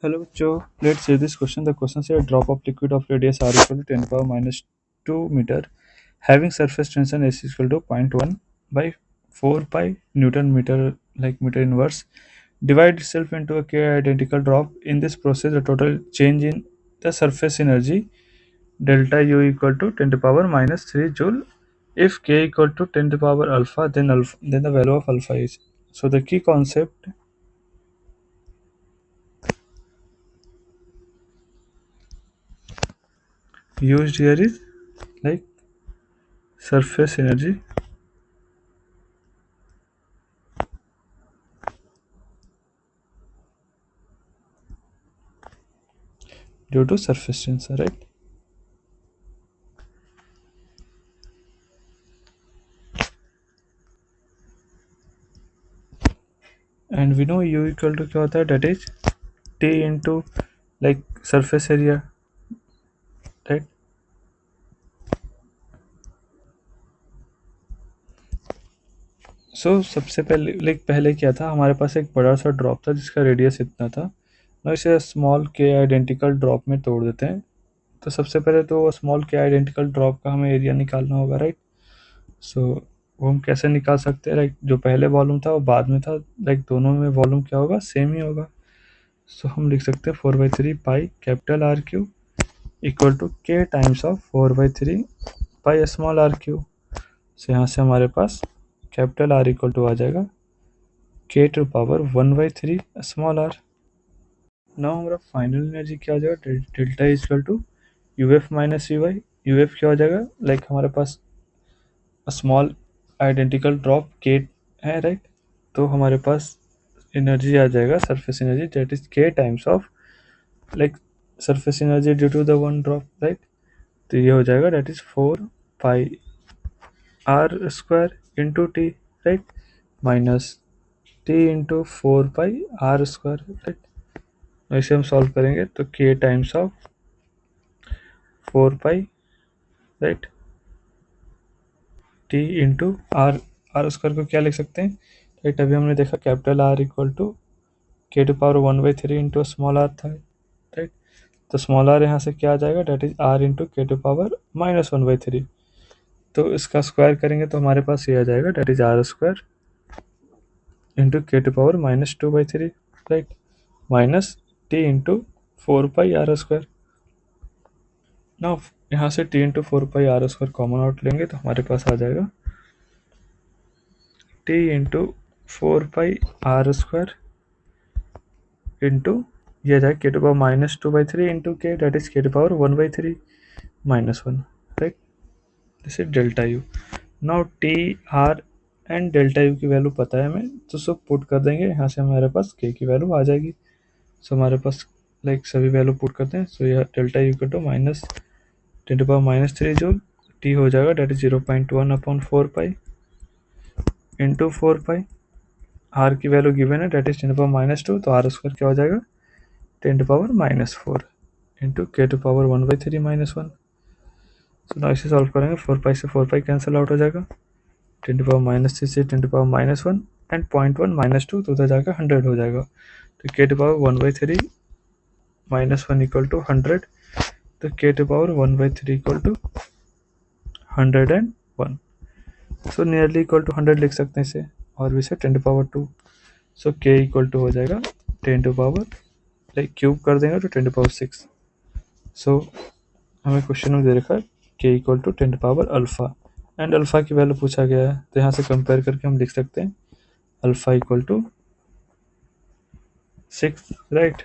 Hello, Joe. Let's see this question. The question says a drop of liquid of radius r equal to 10 power minus 2 meter, having surface tension S is equal to zero point 0.1 by 4 pi Newton meter, like meter inverse, divide itself into a k identical drop. In this process, the total change in the surface energy delta U equal to 10 to the power minus 3 joule. If k equal to 10 to the power alpha, then the value of alpha is. So the key concept used here is like surface energy due to surface tension, right? And we know u equal to क्या होता है, that is t into like surface area, right? सो सबसे पहले पहले क्या था, हमारे पास एक बड़ा सा ड्रॉप था जिसका रेडियस इतना था ना, इसे स्मॉल के आइडेंटिकल ड्रॉप में तोड़ देते हैं। तो सबसे पहले तो स्मॉल के आइडेंटिकल ड्रॉप का हमें एरिया निकालना होगा, राइट? सो वो हम कैसे निकाल सकते हैं, लाइक जो पहले वॉल्यूम था वो बाद में था, लाइक दोनों में वॉल्यूम क्या होगा, सेम ही होगा। सो हम लिख सकते हैं 4/3 pi capital R Q equal to K times of 4/3 pi small R Q. So यहाँ से हमारे पास कैपिटल आर इक्वल टू आ जाएगा K to power 1/3 small R. Now हमारा फाइनल एनर्जी क्या हो जाएगा, delta is equal to U F minus U Y. U F क्या हो जाएगा, लाइक हमारे पास स्मॉल आइडेंटिकल ड्रॉप के है, राइट? तो हमारे पास एनर्जी आ जाएगा surface energy, that is K times of like surface energy due to the one drop, right? तो ये हो जाएगा that is 4 pi R square into T, right? Minus T into 4 pi R square, right? ऐसे हम solve करेंगे तो K times of 4 pi, right, T into R. R square को क्या लिख सकते हैं, राइट? अभी हमने देखा कैपिटल आर इक्वल टू के to power 1/3 into small R था, राइट? तो स्मॉल आर यहाँ से क्या आ जाएगा, that is R into K to power minus 1/3। तो इसका स्क्वायर करेंगे तो हमारे पास ये आ जाएगा, that is R square into K to power minus 2/3, right? Minus T into 4 pi R square. ना यहाँ से T into 4 pi R square common out लेंगे तो हमारे पास आ जाएगा T into 4 pi R square into ये आ जाएगा K to power minus 2/3 into K, that is K to power 1/3 minus 1, right? This is delta U. Now T R and delta U की वैल्यू पता है हमें, तो सब पुट कर देंगे, यहाँ से हमारे पास के की वैल्यू आ जाएगी। सो हमारे पास लाइक सभी वैल्यू पुट करते हैं। सो यह delta U equal to minus 10⁻³ joule, T हो जाएगा that is 0.1/4 pi into 4 pi. R की वैल्यू गिवन है डेट इज 10⁻², तो आर स्क्वायर क्या हो जाएगा 10⁻⁴ into K to power 1/3 minus 1। सो ना इसे सॉल्व करेंगे, 4 पाई से 4 पाई कैंसिल आउट हो जाएगा, 10⁻³ से 10⁻⁻1 एंड 0.1 माइनस 2 तो उधर जाकर 100 हो जाएगा। तो K to power 1/3 minus 1 equal to 100, तो K to power 1/3 equal to 101। So nearly equal to 100 लिख सकते हैं इसे, और भी से 10⁻²। सो के इक्वल टू हो जाएगा 10 टू पावर लाइक क्यूब कर देंगे तो 10⁻6। सो हमें क्वेश्चन में दे रखा है K equal to 10 power alpha, and alpha की वैल्यू पूछा गया है, तो यहाँ से कंपेयर करके हम लिख सकते हैं alpha equal to 6, right?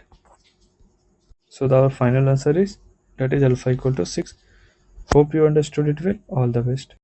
So our final answer is that is alpha equal to 6. Hope you understood it well. All the best.